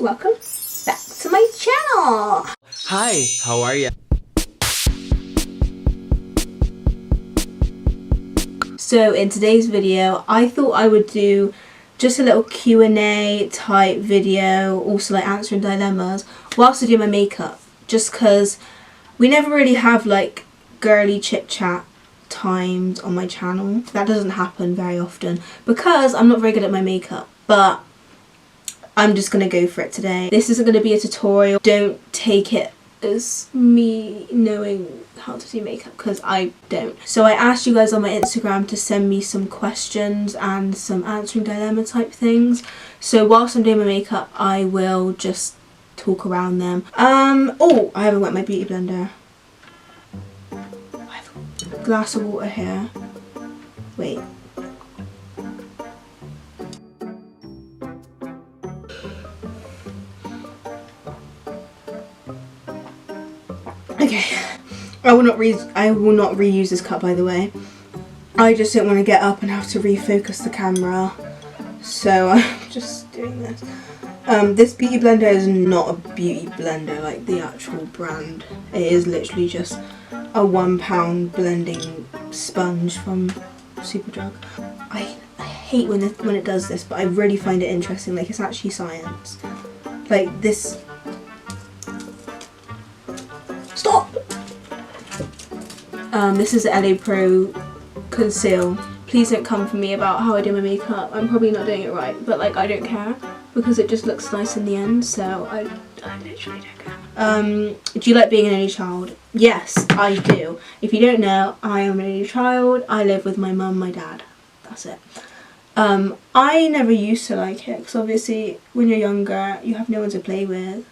welcome back to my channel. Hi, how are you? So in today's video, I thought I would do just a little Q&A type video, also like answering dilemmas, whilst I do my makeup, just because we never really have like girly chit chat times on my channel. That doesn't happen very often because I'm not very good at my makeup, but I'm just gonna go for it today. This isn't gonna be a tutorial. Don't take it as me knowing how to do makeup because I don't. So I asked you guys on my Instagram to send me some questions and some answering dilemma type things. So whilst I'm doing my makeup, I will just talk around them. Oh, I haven't wet my beauty blender. I have a glass of water here. Wait. Okay, I will not reuse this cup, by the way. I just don't want to get up and have to refocus the camera, so I'm just doing this. This beauty blender is not a beauty blender like the actual brand. It is literally just a £1 blending sponge from Superdrug. I hate when it does this, but I really find it interesting. Like, it's actually science. Like this. Stop! This is LA Pro Conceal. Please don't come for me about how I do my makeup. I'm probably not doing it right, but like I don't care because it just looks nice in the end, so I literally don't care. Do you like being an only child? Yes, I do. If you don't know, I am an only child. I live with my mum, my dad. That's it. I never used to like it because obviously when you're younger you have no one to play with.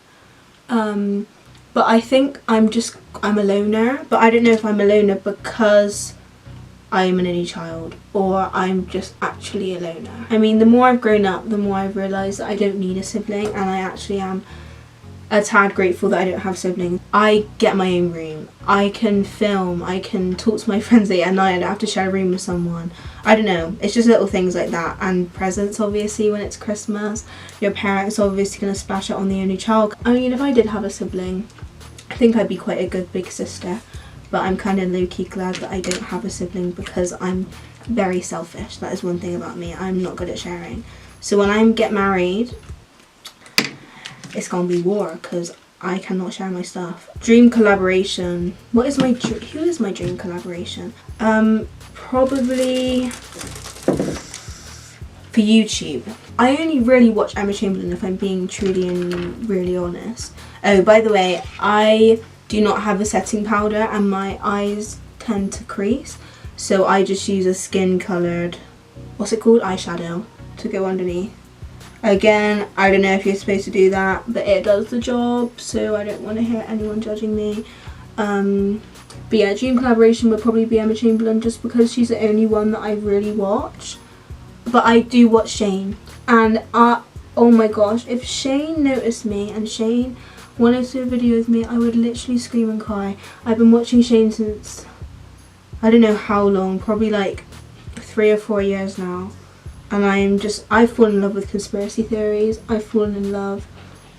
But I think I'm a loner, but I don't know if I'm a loner because I'm an only child or I'm just actually a loner. I mean, the more I've grown up, the more I've realised that I don't need a sibling, and I actually am a tad grateful that I don't have siblings. I get my own room. I can film, I can talk to my friends late at night, I don't have to share a room with someone. I don't know, it's just little things like that. And presents, obviously, when it's Christmas. Your parents are obviously going to splash it on the only child. I mean, if I did have a sibling, I think I'd be quite a good big sister. But I'm kind of low-key glad that I don't have a sibling because I'm very selfish. That is one thing about me. I'm not good at sharing. So when I get married, it's gonna be war because I cannot share my stuff. Dream collaboration. Who is my dream collaboration? Probably for YouTube. I only really watch Emma Chamberlain if I'm being truly and really honest. Oh, by the way, I do not have a setting powder and my eyes tend to crease, so I just use a skin coloured, what's it called, eyeshadow to go underneath. Again, I don't know if you're supposed to do that, but it does the job, so I don't want to hear anyone judging me. But yeah, dream collaboration would probably be Emma Chamberlain just because she's the only one that I really watch. But I do watch Shane, and oh my gosh, if Shane noticed me and Shane wanted to do a video with me, I would literally scream and cry. I've been watching Shane since I don't know how long, probably like 3 or 4 years now. And I've fallen in love with conspiracy theories. I've fallen in love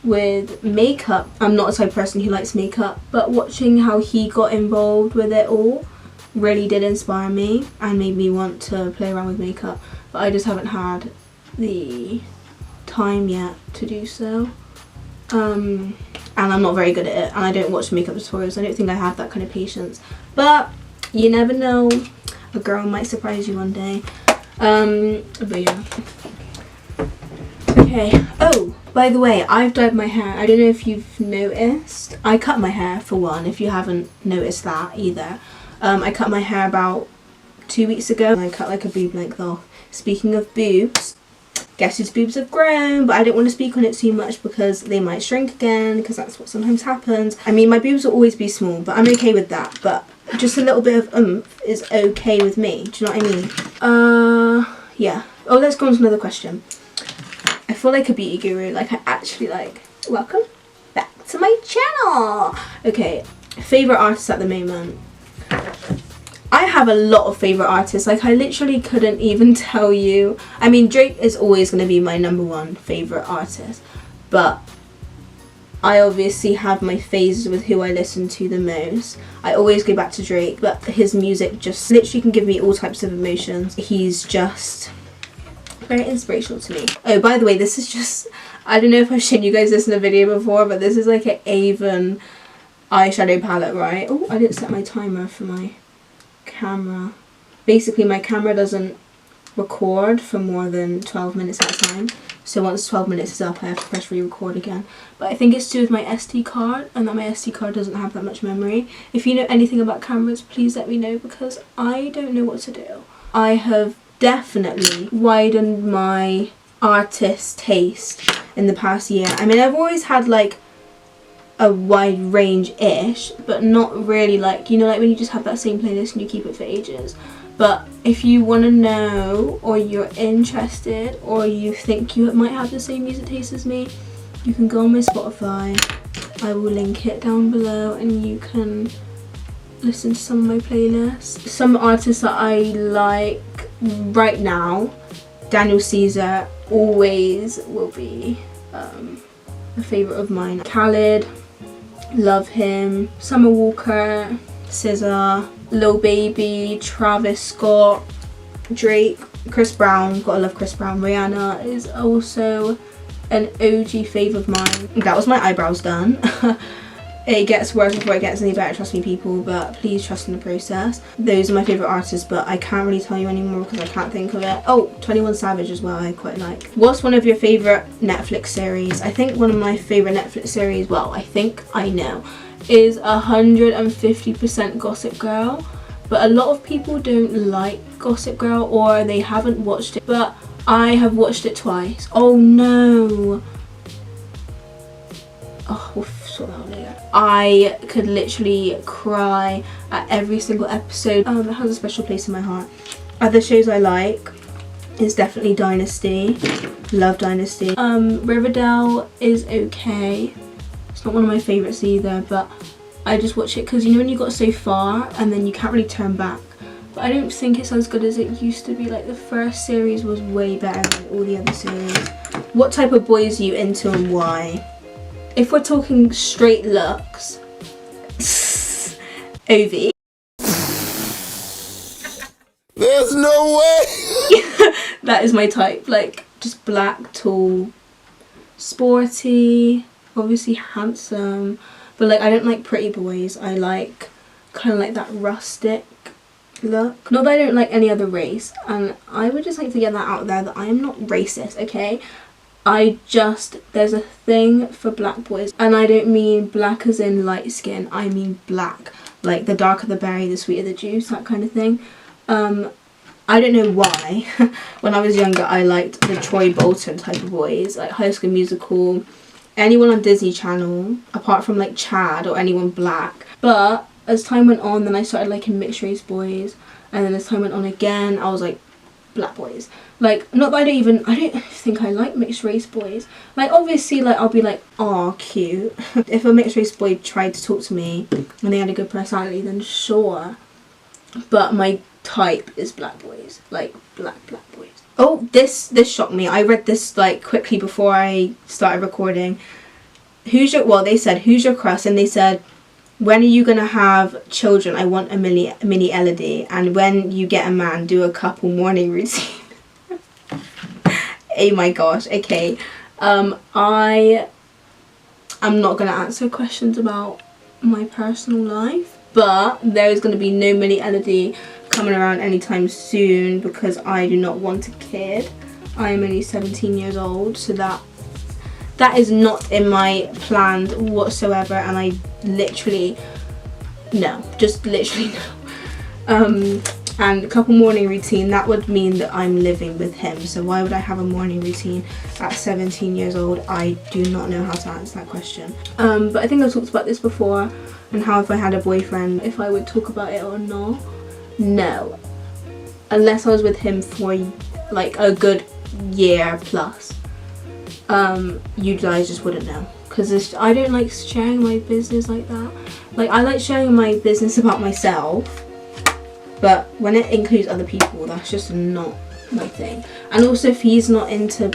with makeup. I'm not a type of person who likes makeup, but watching how he got involved with it all really did inspire me and made me want to play around with makeup. But I just haven't had the time yet to do so. And I'm not very good at it, and I don't watch makeup tutorials. I don't think I have that kind of patience, but you never know, a girl might surprise you one day. But yeah. Okay, oh, by the way, I've dyed my hair. I don't know if you've noticed. I cut my hair, for one, if you haven't noticed that either. I cut my hair about 2 weeks ago. I cut like a boob length off. Speaking of boobs, guess whose boobs have grown, but I don't want to speak on it too much because they might shrink again, because that's what sometimes happens. I mean, my boobs will always be small, but I'm okay with that, but just a little bit of oomph is okay with me. Do you know what I mean? Yeah. Oh, let's go on to another question. I feel like a beauty guru, like I actually like. Welcome back to my channel. Okay, favourite artist at the moment. I have a lot of favourite artists. Like, I literally couldn't even tell you. I mean, Drake is always going to be my #1 favourite artist. But I obviously have my phases with who I listen to the most. I always go back to Drake, but his music just literally can give me all types of emotions. He's just very inspirational to me. Oh, by the way, this is just, I don't know if I've shown you guys this in a video before, but this is like an Avon eyeshadow palette, right? Oh, I didn't set my timer for my camera. Basically, my camera doesn't record for more than 12 minutes at a time. So once 12 minutes is up, I have to press re-record again. But I think it's to do with my SD card, and that my SD card doesn't have that much memory. If you know anything about cameras, please let me know, because I don't know what to do. I have definitely widened my artist taste in the past year. I mean, I've always had like a wide range-ish, but not really like, you know, like when you just have that same playlist and you keep it for ages. But if you want to know, or you're interested, or you think you might have the same music taste as me, you can go on my Spotify. I will link it down below, and you can listen to some of my playlists. Some artists that I like right now, Daniel Caesar always will be a favourite of mine. Khaled, love him. Summer Walker, SZA, Lil Baby, Travis Scott, Drake, Chris Brown, gotta love Chris Brown. Rihanna is also an OG fave of mine. That was my eyebrows done. It gets worse before it gets any better, trust me people, but please trust in the process. Those are my favourite artists, but I can't really tell you anymore because I can't think of it. Oh, 21 Savage as well, I quite like. What's one of your favourite Netflix series? I think one of my favourite Netflix series, well, I think I know, is 150% Gossip Girl. But a lot of people don't like Gossip Girl, or they haven't watched it, but I have watched it twice. Oh no. Oh, we'll sort that out later. I could literally cry at every single episode. It has a special place in my heart. Other shows I like is definitely Dynasty. Love Dynasty. Riverdale is okay. It's not one of my favourites either, but I just watch it because, you know, when you got so far and then you can't really turn back. But I don't think it's as good as it used to be. Like, the first series was way better than all the other series. What type of boys are you into and why? If we're talking straight looks, Ovi. There's no way! That is my type. Like, just black, tall, sporty, obviously handsome. But like, I don't like pretty boys. I like kind of like that rustic look. Not that I don't like any other race, and I would just like to get that out there that I am not racist, okay? There's a thing for black boys, and I don't mean black as in light skin, I mean black. Like, the darker the berry, the sweeter the juice, that kind of thing. I don't know why. When I was younger, I liked the Troy Bolton type of boys, like High School Musical, anyone on Disney Channel, apart from like Chad or anyone black. But as time went on, then I started liking mixed race boys, and then as time went on again, I was like, black boys. Like, not that I don't think I like mixed race boys. Like, obviously, like, I'll be like, aw, cute. If a mixed race boy tried to talk to me and they had a good personality, then sure. But my type is black boys. Like, black boys. Oh, this shocked me. I read this, like, quickly before I started recording. They said, who's your crush? And they said, when are you gonna have children? I want a mini Elodie. And when you get a man, do a couple morning routine. Oh my gosh, okay. I'm not gonna answer questions about my personal life, but there is gonna be no mini Elodie coming around anytime soon because I do not want a kid. I am only 17 years old, so that is not in my plans whatsoever, and I literally no. And a couple morning routine, that would mean that I'm living with him, so why would I have a morning routine at 17 years old? I do not know how to answer that question. But I think I've talked about this before, and how if I had a boyfriend, if I would talk about it or not. No, unless I was with him for like a good year plus. You guys just wouldn't know, because I don't like sharing my business like that. Like, I like sharing my business about myself, but when it includes other people, that's just not my thing. And also, if he's not into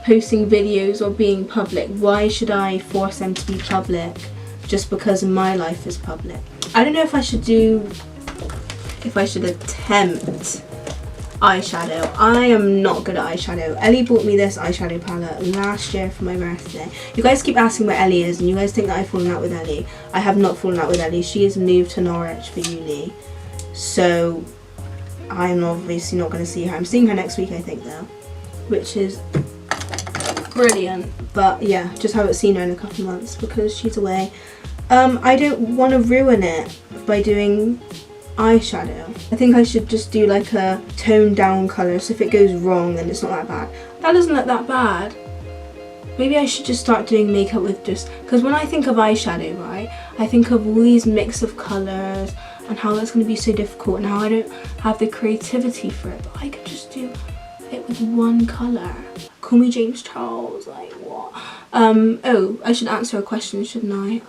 posting videos or being public. Why should I force them to be public just because my life is public? I don't know if I should attempt eyeshadow. I am not good at eyeshadow. Ellie bought me this eyeshadow palette last year for my birthday. You guys keep asking where Ellie is and you guys think that I've fallen out with Ellie. I have not fallen out with Ellie. She has moved to Norwich for uni. So I'm obviously not going to see her. I'm seeing her next week, I think, though, which is brilliant. But yeah, just haven't seen her in a couple of months because she's away. I don't want to ruin it by doing eyeshadow. I think I should just do like a toned down colour, so if it goes wrong then it's not that bad. That doesn't look that bad. Maybe I should just start doing makeup with just, because when I think of eyeshadow, right, I think of all these mix of colours and how that's going to be so difficult and how I don't have the creativity for it, but I could just do it with one colour. Call me James Charles, like what? Oh, I should answer a question, shouldn't I?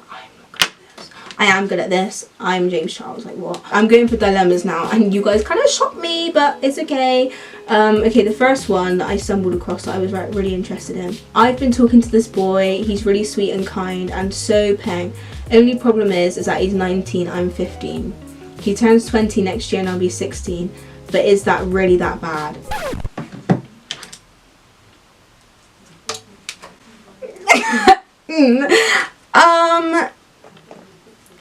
I am good at this. I'm James Charles, like what? I'm going for dilemmas now and you guys kind of shocked me, but it's okay. Okay, the first one that I stumbled across that I was really interested in. I've been talking to this boy, he's really sweet and kind and so peng. Only problem is that he's 19, I'm 15. He turns 20 next year and I'll be 16. But is that really that bad?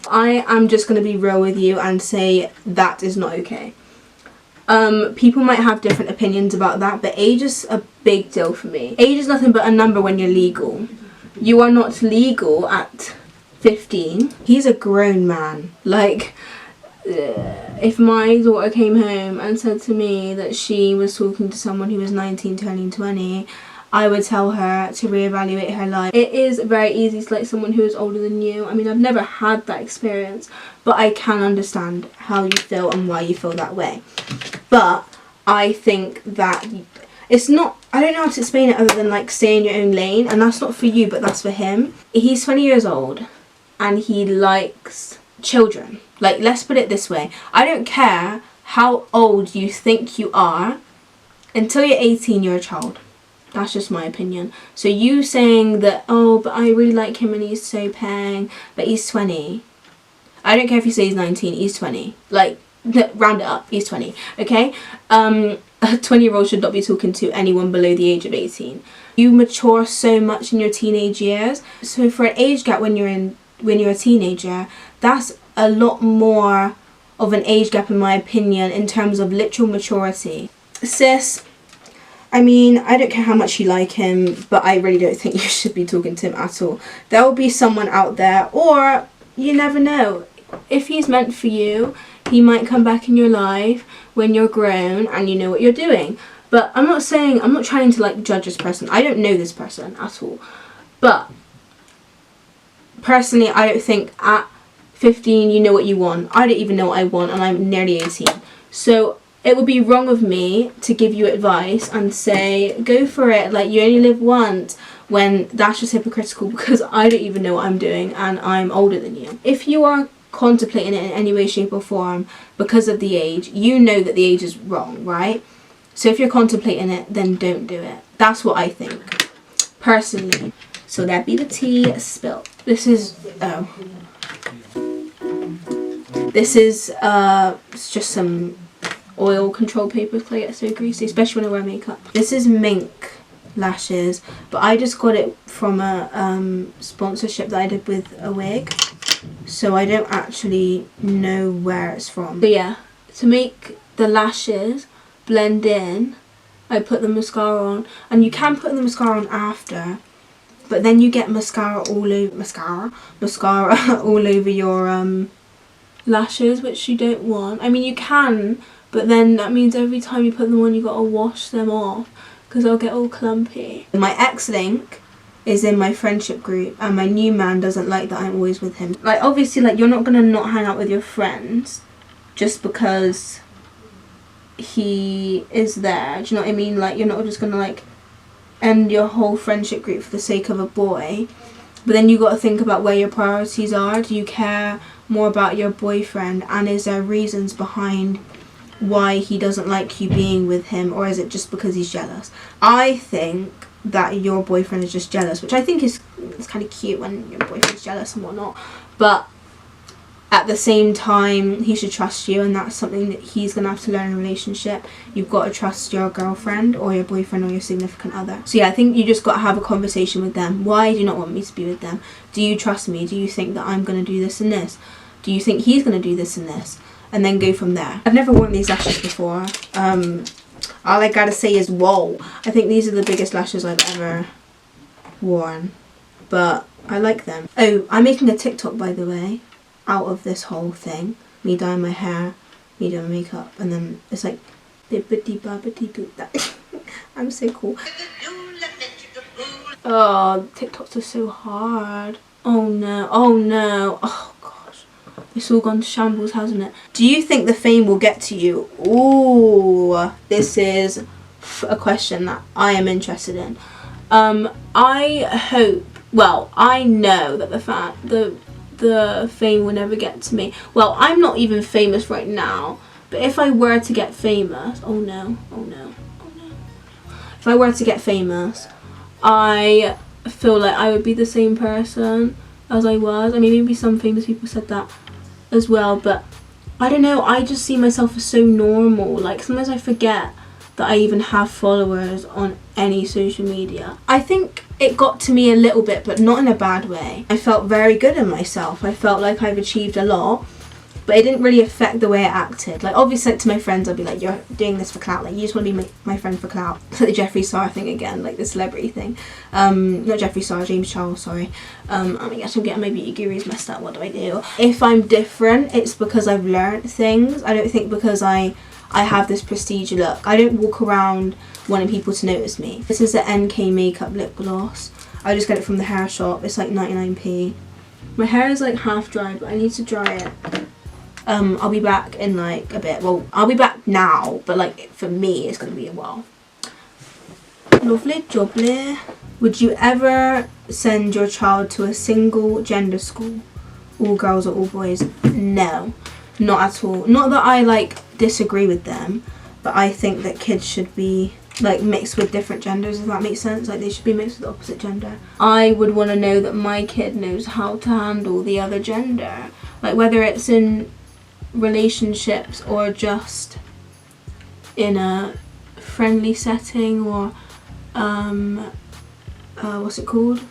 I am just going to be real with you and say that is not okay. People might have different opinions about that, but age is a big deal for me. Age is nothing but a number when you're legal. You are not legal at 15. He's a grown man. Like, if my daughter came home and said to me that she was talking to someone who was 19 turning 20, I would tell her to reevaluate her life. It is very easy to like someone who is older than you. I mean, I've never had that experience, but I can understand how you feel and why you feel that way. But I think that it's not, I don't know how to explain it other than like stay in your own lane, and that's not for you, but that's for him. He's 20 years old and he likes children. Like, let's put it this way. I don't care how old you think you are, until you're 18, you're a child. That's just my opinion. So you saying that, oh, but I really like him and he's so peng, but he's 20. I don't care if you say he's 19, he's 20. Like, round it up, he's 20, okay? A 20-year-old should not be talking to anyone below the age of 18. You mature so much in your teenage years. So for an age gap when you're a teenager, that's a lot more of an age gap in my opinion in terms of literal maturity. Sis, I mean, I don't care how much you like him, but I really don't think you should be talking to him at all. There will be someone out there, or you never know. If he's meant for you, he might come back in your life when you're grown and you know what you're doing. But I'm not trying to like judge this person. I don't know this person at all. But personally, I don't think at 15 you know what you want. I don't even know what I want and I'm nearly 18. So it would be wrong of me to give you advice and say, go for it, like you only live once, when that's just hypocritical because I don't even know what I'm doing and I'm older than you. If you are contemplating it in any way, shape or form because of the age, you know that the age is wrong, right? So if you're contemplating it, then don't do it. That's what I think, personally. So that be the tea spilt. This is, it's just some oil control paper because I get so greasy, especially when I wear makeup. This is mink lashes, but I just got it from a sponsorship that I did with a wig, so I don't actually know where it's from. So yeah, to make the lashes blend in, I put the mascara on, and you can put the mascara on after, but then you get mascara all over your lashes, which you don't want. I mean, you can, but then that means every time you put them on you gotta wash them off because they'll get all clumpy. My ex link is in my friendship group and my new man doesn't like that I'm always with him. Like, obviously, like, you're not gonna not hang out with your friends just because he is there, do you know what I mean? Like, you're not just gonna like end your whole friendship group for the sake of a boy. But then you got to think about where your priorities are. Do you care more about your boyfriend, and is there reasons behind why he doesn't like you being with him, or is it just because he's jealous? I think that your boyfriend is just jealous, which I think is it's kind of cute when your boyfriend's jealous and whatnot, but at the same time he should trust you, and that's something that he's gonna have to learn in a relationship. You've got to trust your girlfriend or your boyfriend or your significant other. So yeah, I think you just got to have a conversation with them. Why do you not want me to be with them? Do you trust me? Do you think that I'm gonna do this and this? Do you think he's gonna do this and this? And then go from there. I've never worn these lashes before. All I gotta say is whoa. I think these are the biggest lashes I've ever worn, but I like them. Oh, I'm making a TikTok, by the way, out of this whole thing. Me dyeing my hair, me doing makeup, and then it's like bippity boppity boop. I'm so cool. Oh, TikToks are so hard. Oh no, oh no, oh gosh. It's all gone to shambles, hasn't it? Do you think the fame will get to you? Ooh, this is a question that I am interested in. I hope, well, I know that the fame will never get to me. Well, I'm not even famous right now, but if I were to get famous, oh no, oh no, oh no. If I were to get famous, I feel like I would be the same person as I was. I mean, maybe some famous people said that as well, but I don't know, I just see myself as so normal. Like, sometimes I forget that I even have followers on any social media. I think it got to me a little bit, but not in a bad way. I felt very good in myself. I felt like I've achieved a lot, but it didn't really affect the way I acted. Like, obviously, like, to my friends, I'd be like, you're doing this for clout. Like, you just want to be my friend for clout. Like the Jeffree Star thing again, like the celebrity thing. Not Jeffree Star, James Charles, sorry. I mean, I guess I'm getting my beauty gurus messed up. What do I do? If I'm different, it's because I've learned things. I don't think because I have this prestige look. I don't walk around wanting people to notice me. This is the NK Makeup lip gloss. I just get it from the hair shop. It's like 99p. My hair is like half dry, but I need to dry it. I'll be back in like a bit. Well, I'll be back now, but like for me, it's gonna be a while. Lovely jubbly. Would you ever send your child to a single gender school? All girls or all boys? No, not at all. Not that I like disagree with them, but I think that kids should be like mixed with different genders, if that makes sense. Like, they should be mixed with the opposite gender. I would want to know that my kid knows how to handle the other gender, like whether it's in relationships or just in a friendly setting, or what's it called,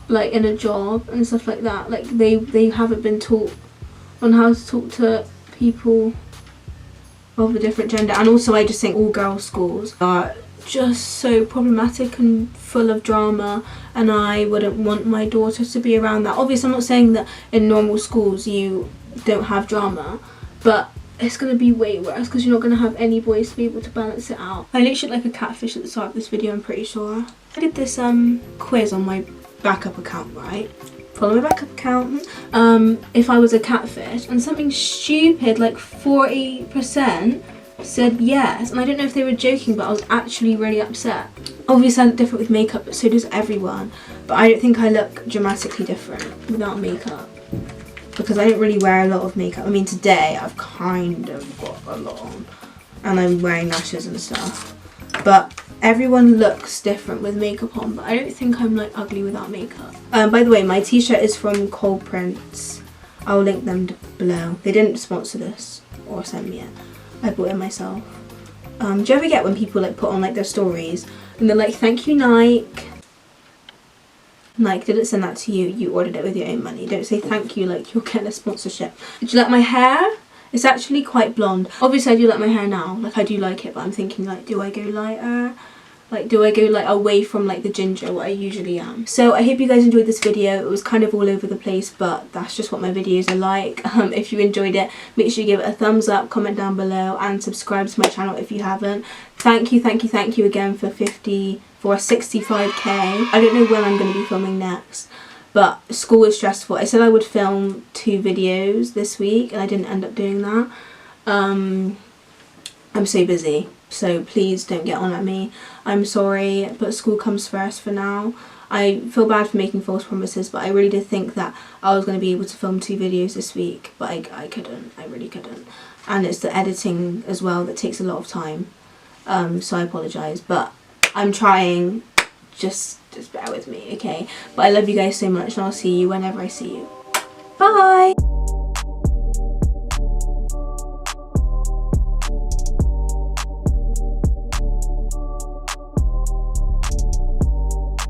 like in a job and stuff like that. Like, they haven't been taught on how to talk to people of a different gender. And also, I just think all girls schools are just so problematic and full of drama, and I wouldn't want my daughter to be around that. Obviously, I'm not saying that in normal schools you don't have drama, but it's going to be way worse because you're not going to have any boys to be able to balance it out. I literally look like a catfish at the start of this video, I'm pretty sure. I did this quiz on my backup account, right? Follow my backup account. If I was a catfish, and something stupid like 40% said yes, and I don't know if they were joking, but I was actually really upset. Obviously I look different with makeup, but so does everyone, but I don't think I look dramatically different without makeup, because I don't really wear a lot of makeup. I mean, today I've kind of got a lot on, and I'm wearing lashes and stuff, but everyone looks different with makeup on, but I don't think I'm like ugly without makeup. By the way, my t-shirt is from Cold Prints. I'll link them below. They didn't sponsor this or send me it. I bought it myself. Do you ever get when people like put on like their stories and they're like, thank you Nike? Nike didn't send that to you, you ordered it with your own money. Don't say thank you like you're getting a sponsorship. Did you like my hair? It's actually quite blonde. Obviously I do like my hair now, like I do like it, but I'm thinking like, do I go lighter? Like, do I go like away from like the ginger, what I usually am? So I hope you guys enjoyed this video. It was kind of all over the place, but that's just what my videos are like. If you enjoyed it, make sure you give it a thumbs up, comment down below, and subscribe to my channel if you haven't. Thank you again for 65k. I don't know when I'm going to be filming next, but school is stressful. I said I would film 2 videos this week, and I didn't end up doing that. I'm so busy, so please don't get on at me. I'm sorry, but school comes first for now. I feel bad for making false promises, but I really did think that I was going to be able to film 2 videos this week, but I couldn't. I really couldn't. And it's the editing as well that takes a lot of time, so I apologise, but I'm trying just bear with me, okay? But I love you guys so much, and I'll see you whenever I see you. Bye!